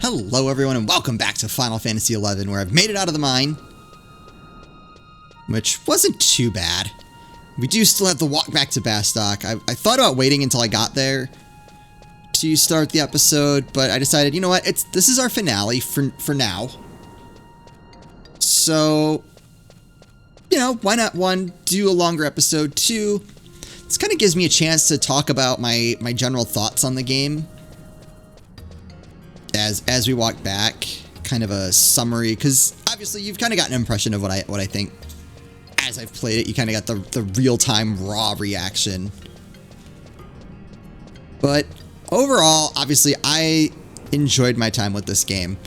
Hello everyone and welcome back to Final Fantasy XI, where I've made it out of the mine, which wasn't too bad. We do still have to walk back to Bastok. I thought about waiting until I got there to start the episode, but I decided, you know what, this is our finale for now. So, you know, why not, one, do a longer episode, two, this kind of gives me a chance to talk about my general thoughts on the game as we walk back, kind of a summary, because obviously you've kind of got an impression of what I think as I've played it. You kind of got the real-time raw reaction. But overall, obviously, I enjoyed my time with this game.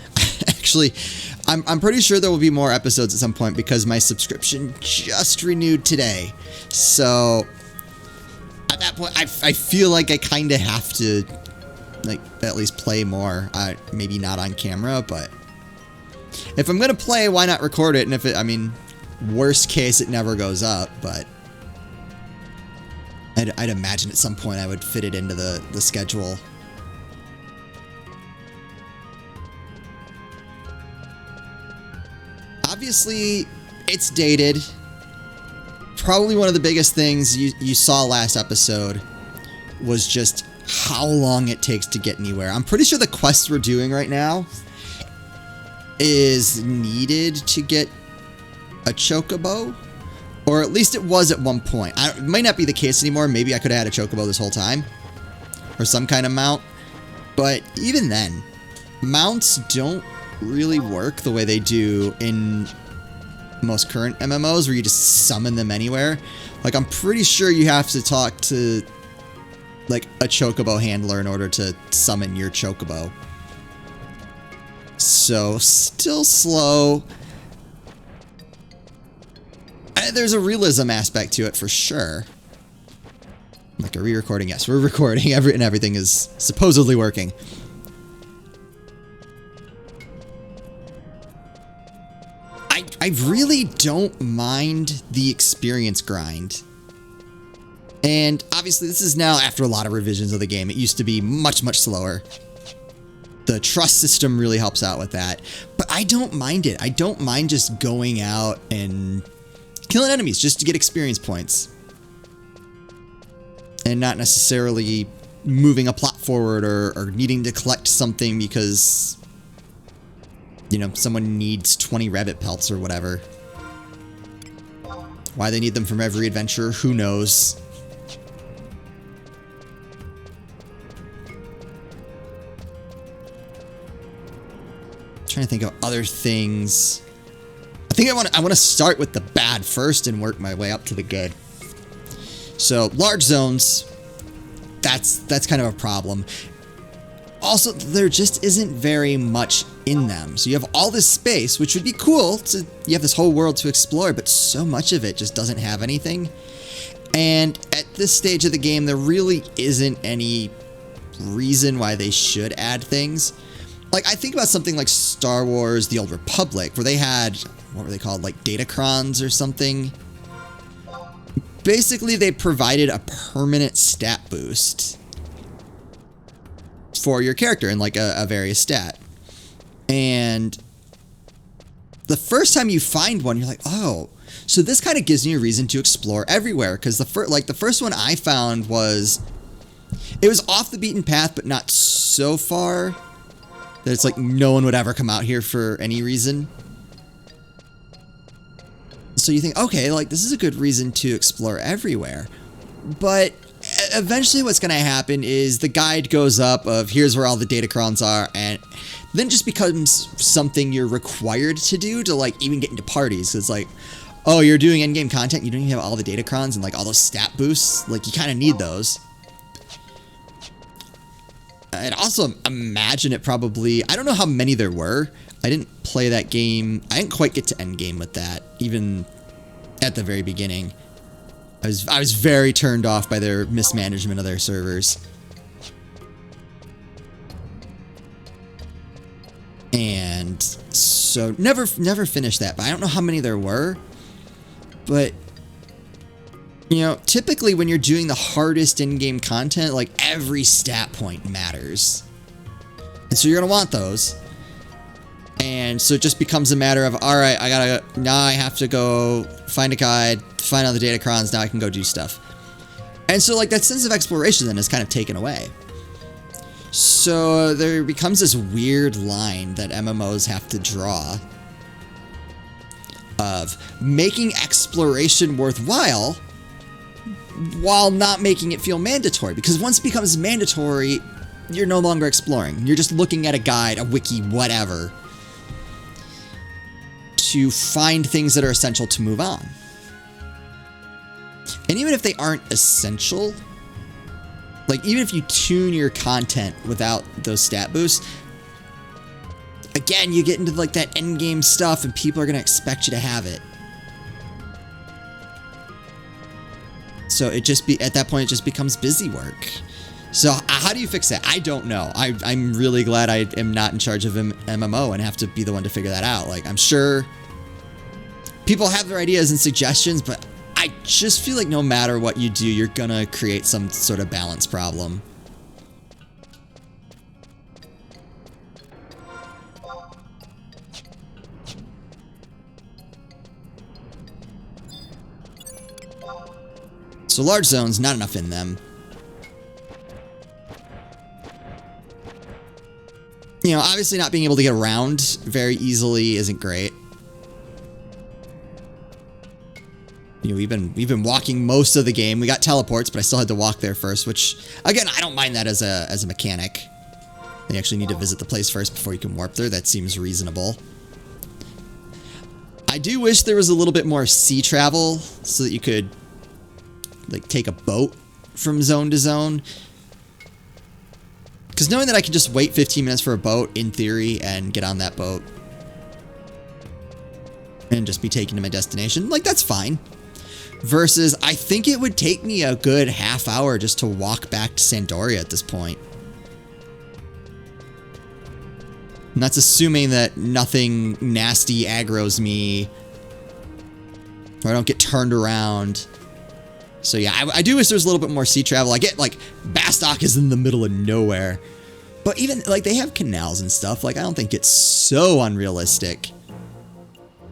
Actually, I'm pretty sure there will be more episodes at some point because my subscription just renewed today. So at that point, I feel like I kind of have to, like, at least play more. Maybe not on camera, but if I'm gonna play, why not record it? And if it, I mean, worst case, it never goes up, but I'd imagine at some point I would fit it into the schedule. Obviously, it's dated. Probably one of the biggest things you saw last episode was just how long it takes to get anywhere. I'm pretty sure the quests we're doing right now is needed to get a chocobo, or at least it was at one point. It might not be the case anymore. Maybe I could have had a chocobo this whole time, or some kind of mount. But even then, mounts don't really work the way they do in most current MMOs, where you just summon them anywhere. Like, I'm pretty sure you have to talk to, like, a chocobo handler in order to summon your chocobo. So, still slow. There's a realism aspect to it for sure. Like a re-recording, yes, we're recording, and everything is supposedly working. I really don't mind the experience grind. And obviously this is now after a lot of revisions of the game. It used to be much, much slower. The trust system really helps out with that. But I don't mind it. I don't mind just going out and killing enemies just to get experience points. And not necessarily moving a plot forward or needing to collect something because, you know, someone needs 20 rabbit pelts or whatever. Why they need them from every adventure, who knows? Trying to think of other things. I think I want to start with the bad first and work my way up to the good. So large zones, that's kind of a problem. Also, there just isn't very much in them. So you have all this space, which would be cool. You have this whole world to explore, but so much of it just doesn't have anything. And at this stage of the game, there really isn't any reason why they should add things. Like, I think about something like Star Wars: The Old Republic, where they had, what were they called, like datacrons or something? Basically, they provided a permanent stat boost for your character in like a various stat. And the first time you find one, you're like, oh, so this kind of gives me a reason to explore everywhere. Because the first one I found was, it was off the beaten path, but not so far that it's like no one would ever come out here for any reason. So you think, okay, like this is a good reason to explore everywhere. But eventually what's going to happen is the guide goes up of here's where all the datacrons are, and then it just becomes something you're required to do to like even get into parties. It's like, oh, you're doing endgame content, you don't even have all the datacrons and like all those stat boosts. Like, you kind of need those. And also imagine it probably, I don't know how many there were. I didn't play that game. I didn't quite get to endgame with that, even at the very beginning. I was very turned off by their mismanagement of their servers. And so never finished that, but I don't know how many there were. But you know, typically when you're doing the hardest in-game content, like every stat point matters. And so you're going to want those. And so it just becomes a matter of, all right, now I have to go find a guide, find all the datacrons, now I can go do stuff. And so, like, that sense of exploration then is kind of taken away. So there becomes this weird line that MMOs have to draw of making exploration worthwhile while not making it feel mandatory. Because once it becomes mandatory, you're no longer exploring. You're just looking at a guide, a wiki, whatever, to find things that are essential to move on. And even if they aren't essential, like even if you tune your content without those stat boosts, again, you get into like that end game stuff and people are going to expect you to have it. So it just at that point, it just becomes busy work. So how do you fix that? I don't know. I'm really glad I am not in charge of MMO and have to be the one to figure that out. Like, I'm sure people have their ideas and suggestions, but I just feel like no matter what you do, you're gonna create some sort of balance problem. So large zones, not enough in them. You know, obviously not being able to get around very easily isn't great. You know, we've been walking most of the game. We got teleports, but I still had to walk there first, which, again, I don't mind that as a mechanic. You actually need to visit the place first before you can warp there. That seems reasonable. I do wish there was a little bit more sea travel so that you could, like, take a boat from zone to zone. Because knowing that I can just wait 15 minutes for a boat, in theory, and get on that boat and just be taken to my destination, like, that's fine. Versus, I think it would take me a good half hour just to walk back to Sandoria at this point. And that's assuming that nothing nasty aggroes me, or I don't get turned around. So yeah, I do wish there was a little bit more sea travel. I get, like, Bastok is in the middle of nowhere. But even, like, they have canals and stuff. Like, I don't think it's so unrealistic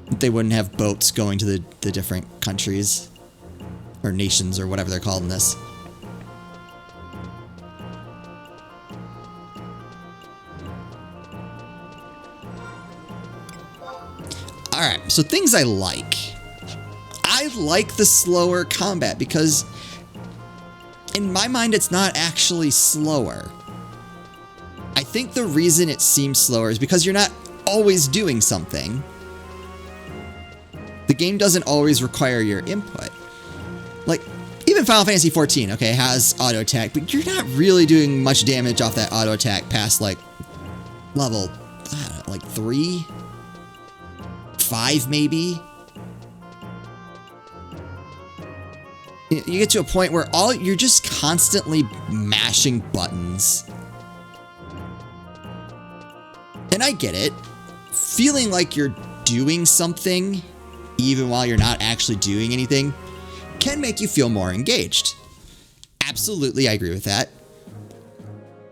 that they wouldn't have boats going to the different countries. Or nations, or whatever they're called in this. Alright, so things I like. I like the slower combat because in my mind it's not actually slower. I think the reason it seems slower is because you're not always doing something. The game doesn't always require your input. Like, even Final Fantasy XIV, okay, has auto attack, but you're not really doing much damage off that auto attack past, like, level, I don't know, like 3? 5, maybe? You get to a point where you're just constantly mashing buttons. And I get it. Feeling like you're doing something, even while you're not actually doing anything, can make you feel more engaged. Absolutely, I agree with that.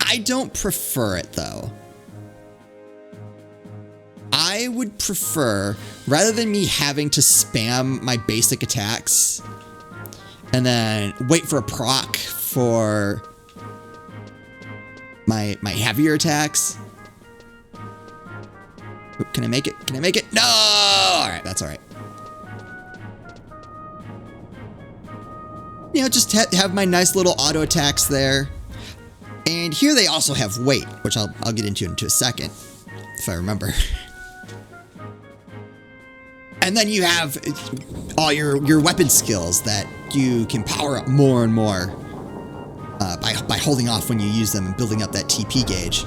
I don't prefer it, though. I would prefer, rather than me having to spam my basic attacks and then wait for a proc for my heavier attacks. Oop, can I make it? Can I make it? No! Alright, that's alright. You know, just have my nice little auto attacks there. And here they also have weight, which I'll get into a second, if I remember. And then you have all your weapon skills that you can power up more and more by holding off when you use them and building up that TP gauge.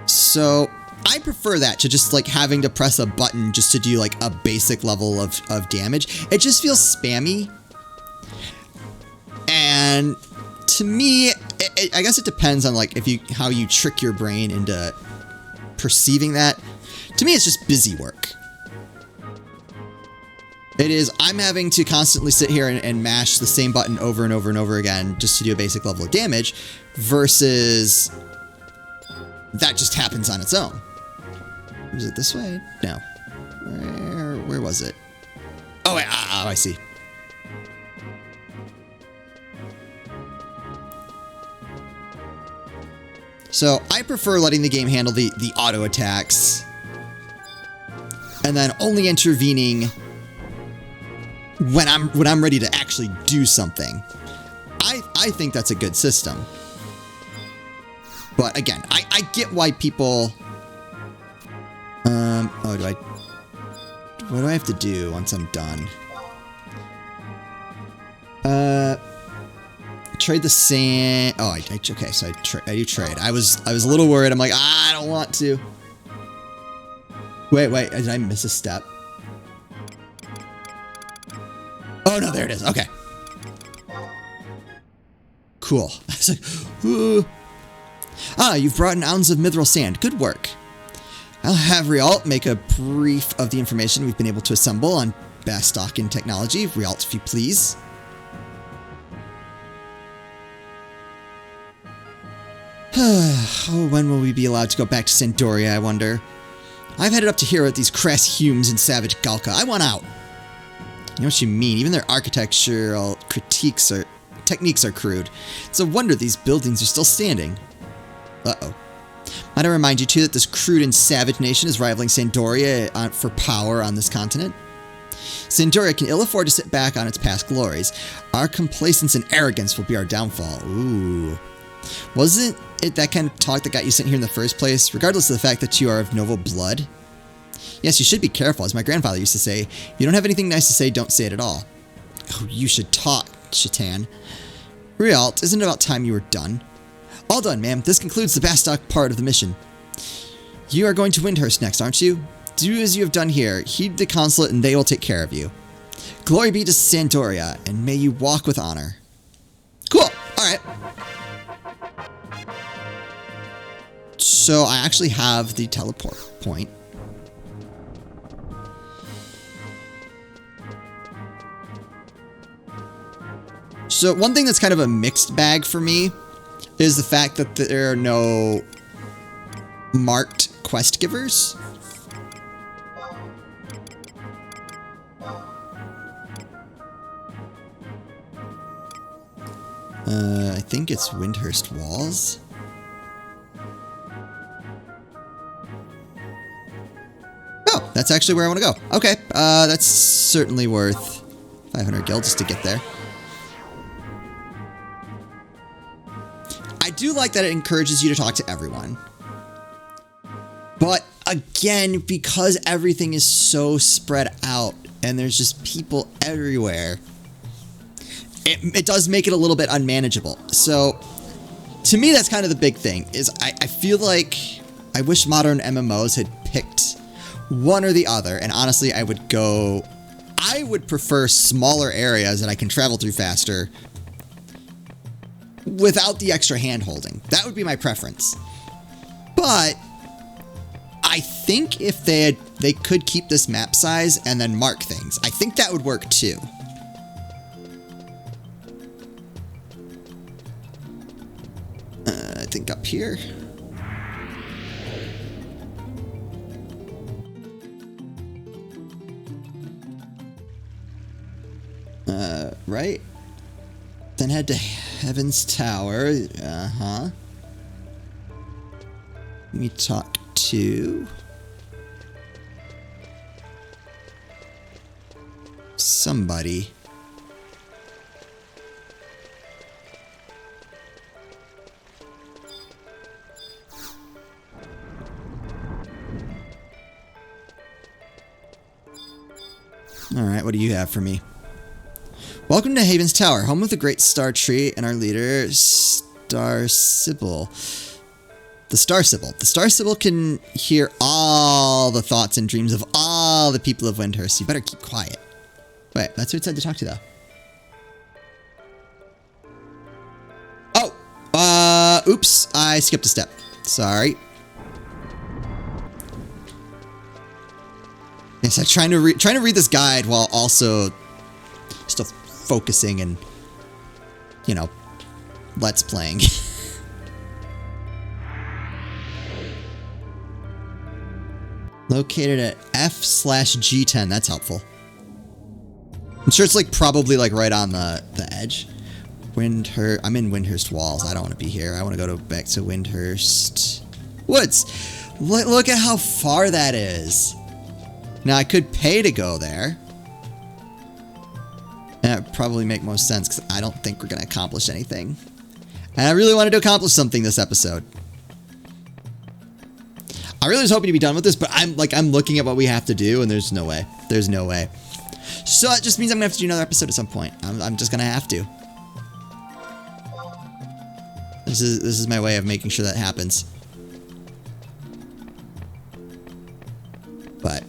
So I prefer that to just like having to press a button just to do like a basic level of damage. It just feels spammy. And to me, I guess it depends on like how you trick your brain into perceiving that. To me, it's just busy work. It is, I'm having to constantly sit here and mash the same button over and over and over again just to do a basic level of damage versus that just happens on its own. Was it this way? No. Where was it? Oh, wait, I see. So I prefer letting the game handle the auto attacks and then only intervening when I'm ready to actually do something. I think that's a good system. But again, I get why people what do I have to do once I'm done? Trade the sand. Oh, okay, so I do trade. I was a little worried. I'm like, I don't want to. Wait, did I miss a step? Oh no, there it is. Okay. Cool. I was like, ooh. Ah, you've brought an ounce of mithril sand. Good work. I'll have Rialt make a brief of the information we've been able to assemble on Bastock technology. Rialt, if you please. Oh, when will we be allowed to go back to Sandoria, I wonder? I've headed up to here with these crass Humes and savage Galka. I want out. You know what you mean. Even their architectural techniques are crude. It's a wonder these buildings are still standing. Uh-oh. Might I remind you, too, that this crude and savage nation is rivaling Sandoria for power on this continent? Sandoria can ill afford to sit back on its past glories. Our complacence and arrogance will be our downfall. Ooh. Wasn't it that kind of talk that got you sent here in the first place, regardless of the fact that you are of noble blood? Yes, you should be careful. As my grandfather used to say, if you don't have anything nice to say, don't say it at all. Oh, you should talk, Shatan. Rialt, isn't it about time you were done? All done, ma'am. This concludes the Bastock part of the mission. You are going to Windhurst next, aren't you? Do as you have done here. Heed the consulate and they will take care of you. Glory be to Sandoria, and may you walk with honor. Cool. All right. So I actually have the teleport point. So one thing that's kind of a mixed bag for me is the fact that there are no marked quest givers. I think it's Windhurst Walls. Oh, that's actually where I want to go. Okay, that's certainly worth 500 gil just to get there. I do like that it encourages you to talk to everyone. But again, because everything is so spread out and there's just people everywhere, it does make it a little bit unmanageable. So to me, that's kind of the big thing, is I feel like I wish modern MMOs had picked one or the other. And honestly, I would prefer smaller areas that I can travel through faster without the extra hand-holding. That would be my preference. But I think if they could keep this map size and then mark things, I think that would work too. I think up here. Right? Then head to Heaven's Tower. Uh-huh. Let me talk to somebody. Alright, what do you have for me? Welcome to Haven's Tower, home of the Great Star Tree and our leader, Star Sybil. The Star Sybil. The Star Sybil can hear all the thoughts and dreams of all the people of Windhurst. You better keep quiet. Wait, that's who it said to talk to, though. Oh! Oops. I skipped a step. Sorry. Yes, I'm trying to read this guide while also still focusing and, you know, let's playing. Located at F/G10. That's helpful. I'm sure it's like probably like right on the edge. I'm in Windhurst Walls. I don't want to be here. I want to go back to Windhurst Woods. Look at how far that is. Now I could pay to go there. That would probably make most sense because I don't think we're going to accomplish anything. And I really wanted to accomplish something this episode. I really was hoping to be done with this, but I'm looking at what we have to do, and there's no way. There's no way. So that just means I'm gonna have to do another episode at some point. I'm just gonna have to. This is my way of making sure that happens. But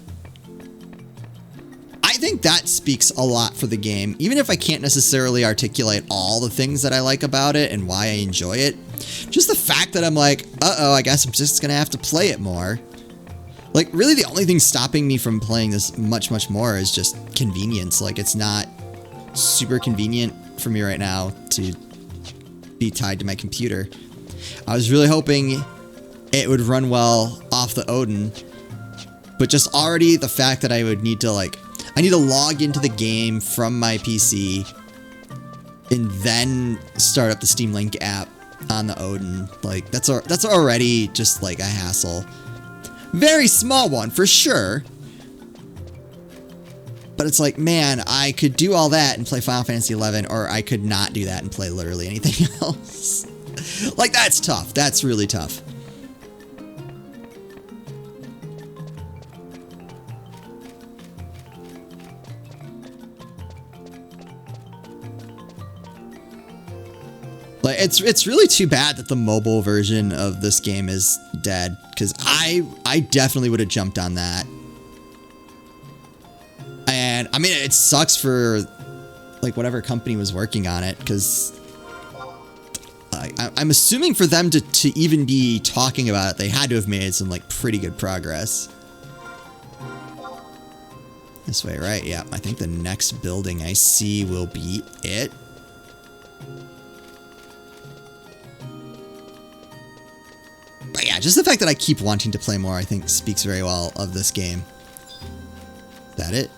I think that speaks a lot for the game, even if I can't necessarily articulate all the things that I like about it and why I enjoy it. Just the fact that I'm like, uh-oh, I guess I'm just gonna have to play it more. Like, really the only thing stopping me from playing this much more is just convenience. Like, it's not super convenient for me right now to be tied to my computer. I was really hoping it would run well off the Odin, but just already the fact that I would need to, like, I need to log into the game from my PC and then start up the Steam Link app on the Odin. Like, that's already just like a hassle. Very small one for sure, but it's like, man, I could do all that and play Final Fantasy XI, or I could not do that and play literally anything else. Like, that's tough. That's really tough. Like, it's really too bad that the mobile version of this game is dead, because I definitely would have jumped on that. And I mean, it sucks for like whatever company was working on it, because I'm assuming for them to even be talking about it, they had to have made some like pretty good progress. This way, right? Yeah, I think the next building I see will be it. But yeah, just the fact that I keep wanting to play more, I think speaks very well of this game. Is that it?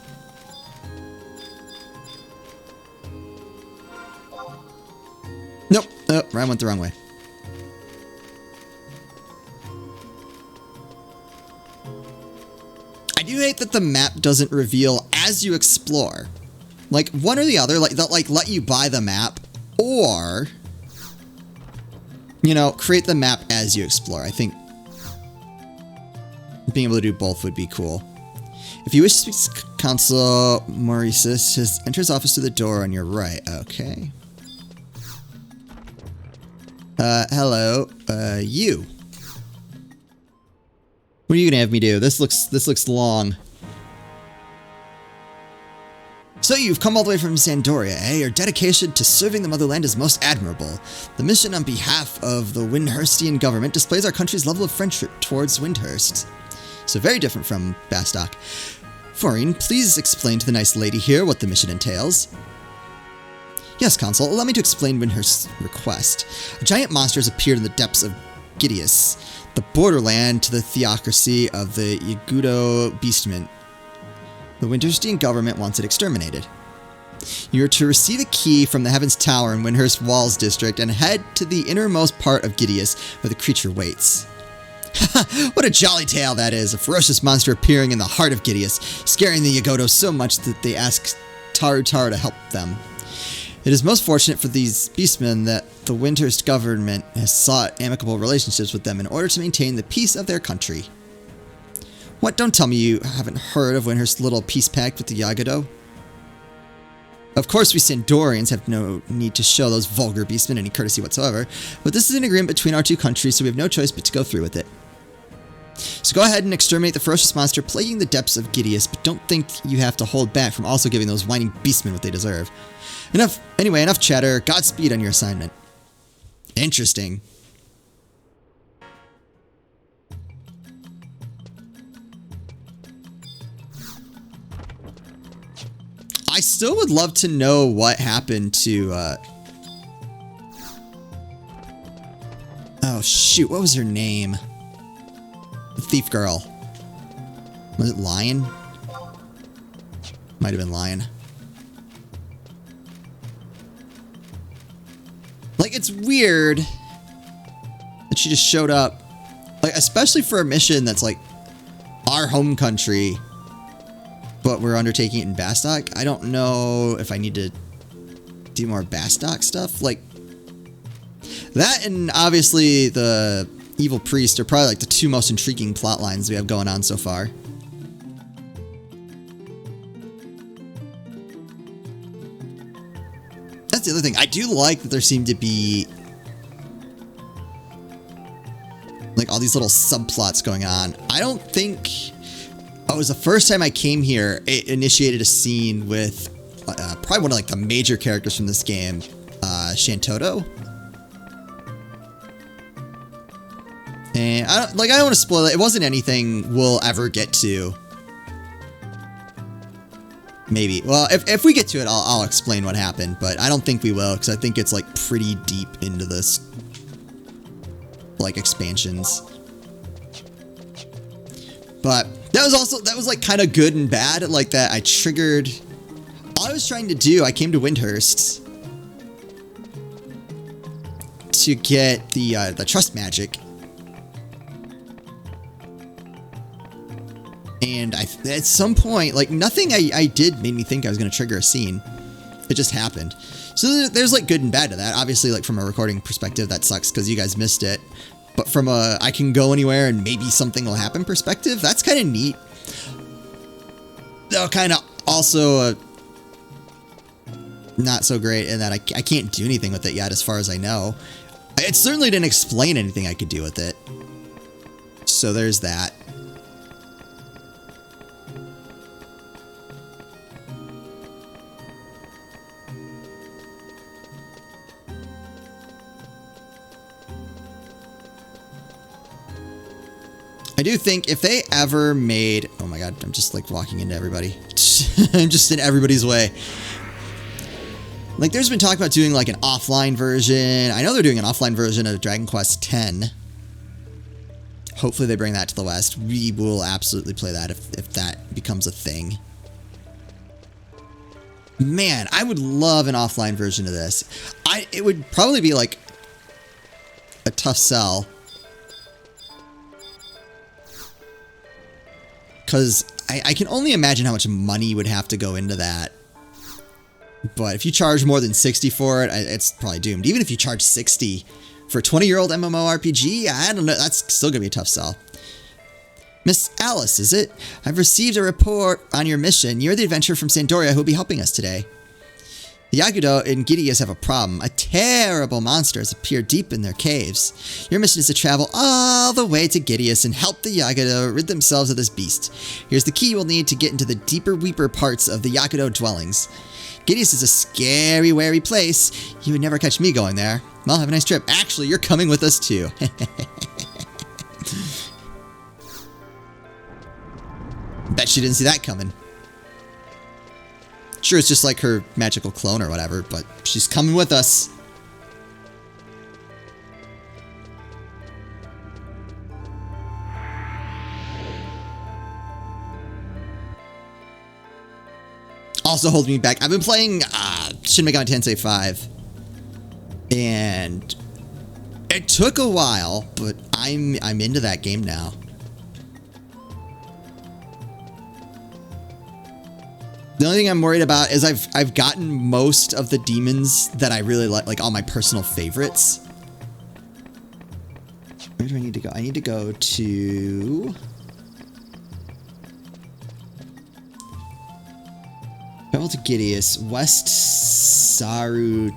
Nope. Oh, I went the wrong way. I do hate that the map doesn't reveal as you explore. Like, one or the other, like, they'll like let you buy the map, or, you know, create the map as you explore. I think being able to do both would be cool. If you wish to speak to Consul Maurices, his enters office through the door on your right. Okay. Hello. You. What are you gonna have me do? This looks long. So you've come all the way from Zandoria, eh? Your dedication to serving the motherland is most admirable. The mission on behalf of the Windhurstian government displays our country's level of friendship towards Windhurst. So very different from Bastok. Forine, please explain to the nice lady here what the mission entails. Yes, Consul, allow me to explain Windhurst's request. A giant monster has appeared in the depths of Gideus, the borderland to the theocracy of the Yagudo Beastmen. The Windhurstian government wants it exterminated. You are to receive a key from the Heavens Tower in Windhurst Walls district and head to the innermost part of Gideus where the creature waits. What a jolly tale that is, a ferocious monster appearing in the heart of Gideus, scaring the Yagodo so much that they ask Taru to help them. It is most fortunate for these beastmen that the Windhurst government has sought amicable relationships with them in order to maintain the peace of their country. What, don't tell me you haven't heard of Windhurst's little peace pact with the Yagodo? Of course we Sandorians have no need to show those vulgar beastmen any courtesy whatsoever, but this is an agreement between our two countries, so we have no choice but to go through with it. So go ahead and exterminate the ferocious monster plaguing the depths of Gideus, but don't think you have to hold back from also giving those whining beastmen what they deserve. Anyway, enough chatter. Godspeed on your assignment. Interesting. I still would love to know what happened to, oh shoot, what was her name? The thief girl. Was it lion? Might have been lion. Like, it's weird that she just showed up. Like, especially for a mission that's like our home country, but we're undertaking it in Bastok. I don't know if I need to do more Bastok stuff. Like, that and obviously the evil priest are probably like the two most intriguing plot lines we have going on so far. That's the other thing. I do like that there seem to be like all these little subplots going on. I don't think... Oh, it was the first time I came here, it initiated a scene with probably one of like the major characters from this game, Shantotto. And I don't want to spoil it. It wasn't anything we'll ever get to. Maybe. Well, if we get to it, I'll explain what happened. But I don't think we will, because I think it's like pretty deep into this, like, expansions. But that was like kind of good and bad. Like that, I triggered. All I was trying to do, I came to Windhurst to get the trust magic. And at some point, like, nothing I did made me think I was going to trigger a scene. It just happened. So there's like good and bad to that. Obviously, like from a recording perspective, that sucks because you guys missed it. But from a I can go anywhere and maybe something will happen perspective, that's kind of neat. Though kind of also not so great in that I can't do anything with it yet as far as I know. It certainly didn't explain anything I could do with it. So there's that. I do think if they ever made... Oh my god, I'm just like walking into everybody. I'm just in everybody's way. Like, there's been talk about doing like an offline version. I know they're doing an offline version of Dragon Quest X. Hopefully they bring that to the West. We will absolutely play that if that becomes a thing. Man, I would love an offline version of this. It would probably be like a tough sell. Because I can only imagine how much money would have to go into that. But if you charge more than 60 for it, it's probably doomed. Even if you charge 60 for a 20-year-old MMORPG, I don't know. That's still going to be a tough sell. Miss Alice, is it? I've received a report on your mission. You're the adventurer from Sandoria who will be helping us today. The Yakudo and Gideus have a problem. A terrible monster has appeared deep in their caves. Your mission is to travel all the way to Gideus and help the Yakudo rid themselves of this beast. Here's the key you will need to get into the deeper weeper parts of the Yakudo dwellings. Gideus is a scary, wary place. You would never catch me going there. Well, have a nice trip. Actually, you're coming with us too. Bet she didn't see that coming. Sure, it's just like her magical clone or whatever, but she's coming with us. Also holding me back. I've been playing Shin Megami Tensei 5. And it took a while, but I'm into that game now. The only thing I'm worried about is I've gotten most of the demons that I really like all my personal favorites. Where do I need to go? I need to go to... Travel to Gideus, West Sarabara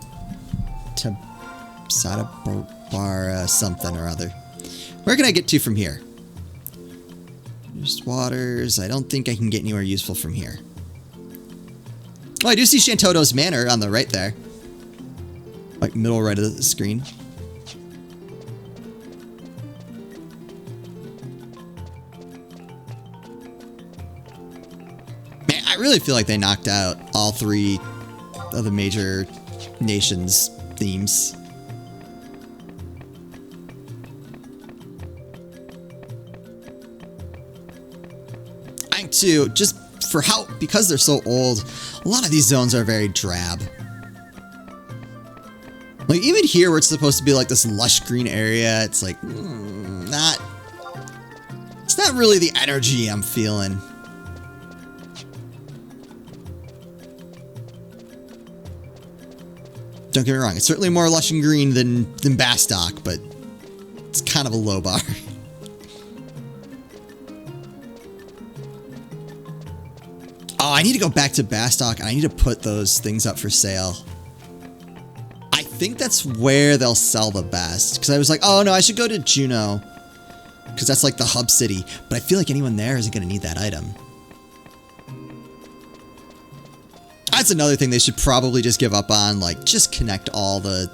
something or other. Where can I get to from here? Just waters. I don't think I can get anywhere useful from here. Oh, I do see Shantotto's Manor on the right there. Like middle right of the screen. Man, I really feel like they knocked out all three of the major nations' themes. trying to, just for how, because they're so old, a lot of these zones are very drab. Like, even here where it's supposed to be like this lush green area, it's like, it's not really the energy I'm feeling. Don't get me wrong, it's certainly more lush and green than Bastock, but it's kind of a low bar. Oh, I need to go back to Bastock and I need to put those things up for sale. I think that's where they'll sell the best. Because I was like, oh no, I should go to Juneau. Because that's like the hub city. But I feel like anyone there isn't going to need that item. That's another thing they should probably just give up on. Like, just connect all the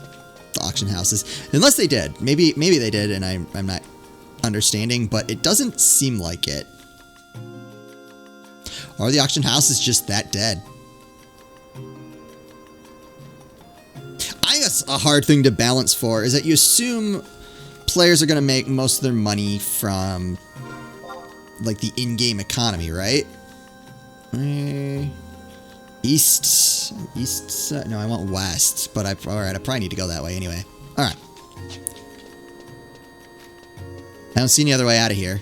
auction houses. Unless they did. Maybe they did and I'm not understanding. But it doesn't seem like it. Or the auction house is just that dead. I think that's a hard thing to balance for, is that you assume players are going to make most of their money from, like, the in-game economy, right? East, no, I want west, but alright, I probably need to go that way anyway. Alright. I don't see any other way out of here.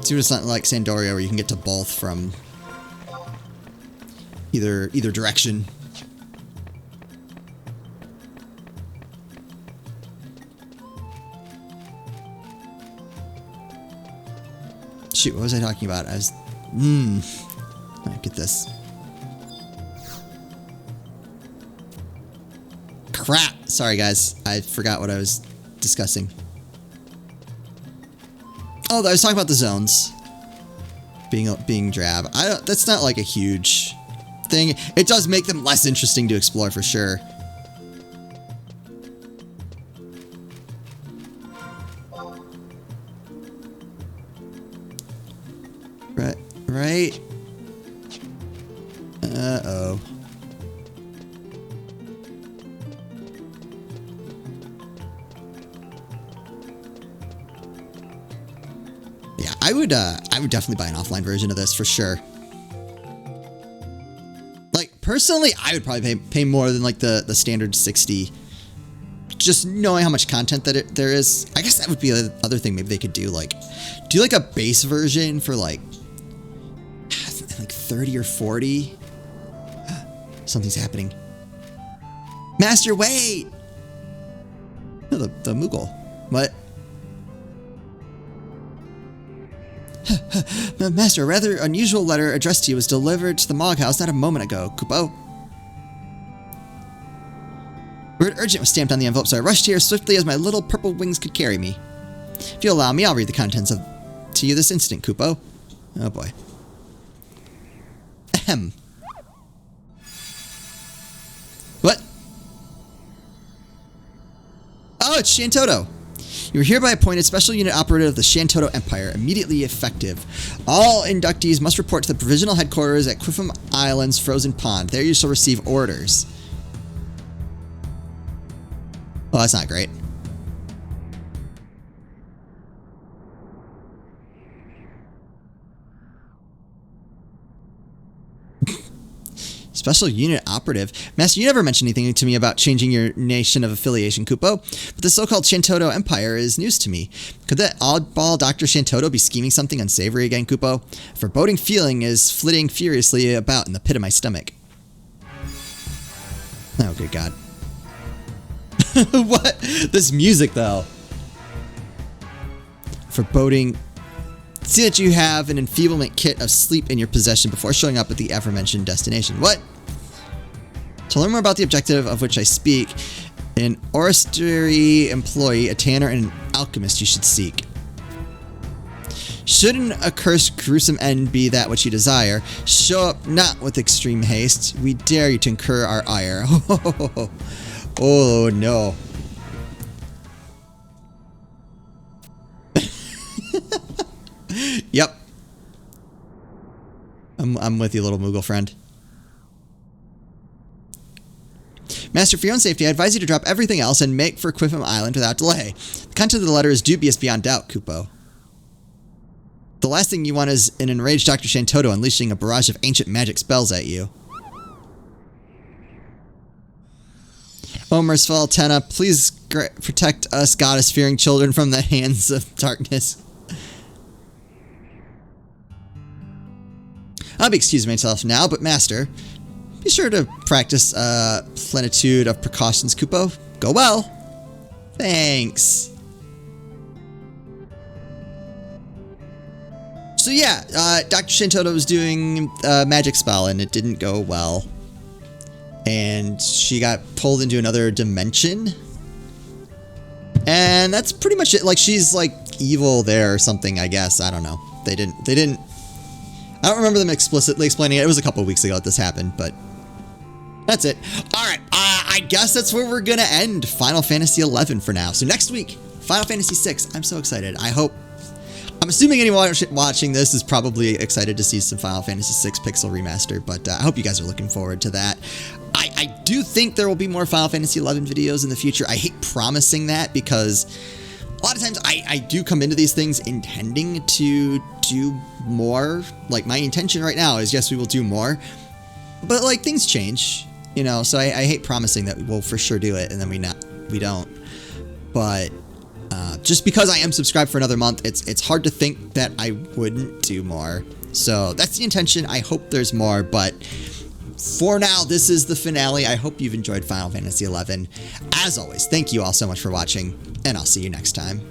See what it's not like Sandoria where you can get to both from either direction. Shoot, what was I talking about? I was... Alright, get this. Crap! Sorry, guys. I forgot what I was discussing. Oh, I was talking about the zones. Being drab. That's not like a huge thing. It does make them less interesting to explore for sure. Right? Uh-oh. Yeah, I would definitely buy an offline version of this for sure. Like, personally, I would probably pay more than like the standard 60. Just knowing how much content that there is. I guess that would be the other thing maybe they could do like a base version for like 30 or 40. Something's happening. Master, wait! Oh, the Moogle. What? Master, a rather unusual letter addressed to you was delivered to the Mog House not a moment ago, Kupo. Word urgent was stamped on the envelope, so I rushed here swiftly as my little purple wings could carry me. If you allow me, I'll read the contents to you this instant, Kupo. Oh boy. Ahem. What? Oh, it's Shantotto. You are hereby appointed Special Unit Operative of the Shantotto Empire, immediately effective. All inductees must report to the Provisional Headquarters at Quiffham Island's Frozen Pond. There you shall receive orders. Well, that's not great. Special Unit Operative. Master, you never mentioned anything to me about changing your nation of affiliation, Kupo, but the so-called Shantotto Empire is news to me. Could that oddball Dr. Shantotto be scheming something unsavory again, Kupo? A foreboding feeling is flitting furiously about in the pit of my stomach. Oh, good God. What? This music, though. Foreboding... See that you have an enfeeblement kit of sleep in your possession before showing up at the aforementioned destination. What? To learn more about the objective of which I speak, an orrery employee, a tanner, and an alchemist you should seek. Should an accursed gruesome end be that which you desire, show up not with extreme haste. We dare you to incur our ire. Oh, no. Yep. I'm with you, little Moogle friend. Master, for your own safety, I advise you to drop everything else and make for Quiffham Island without delay. The content of the letter is dubious beyond doubt, Kupo. The last thing you want is an enraged Dr. Shantotto unleashing a barrage of ancient magic spells at you. Oh, merciful Tenna, please protect us goddess-fearing children from the hands of darkness. I'll be excusing myself now, but Master, be sure to practice plenitude of precautions, Kupo. Go well. Thanks. So yeah, Dr. Shantotto was doing a magic spell and it didn't go well. And she got pulled into another dimension. And that's pretty much it. Like, she's like evil there or something, I guess. I don't know. They didn't I don't remember them explicitly explaining it. It was a couple weeks ago that this happened, but that's it. All right, I guess that's where we're gonna end Final Fantasy XI for now. So next week, Final Fantasy VI. I'm so excited. I'm assuming anyone watching this is probably excited to see some Final Fantasy VI Pixel Remaster, but I hope you guys are looking forward to that. I do think there will be more Final Fantasy XI videos in the future. I hate promising that because a lot of times I do come into these things intending to do more. Like, my intention right now is, yes, we will do more, but like, things change, you know, so I hate promising that we will for sure do it and then we don't. But just because I am subscribed for another month, it's hard to think that I wouldn't do more. So that's the intention. I hope there's more, but for now, this is the finale. I hope you've enjoyed Final Fantasy XI. As always, thank you all so much for watching, and I'll see you next time.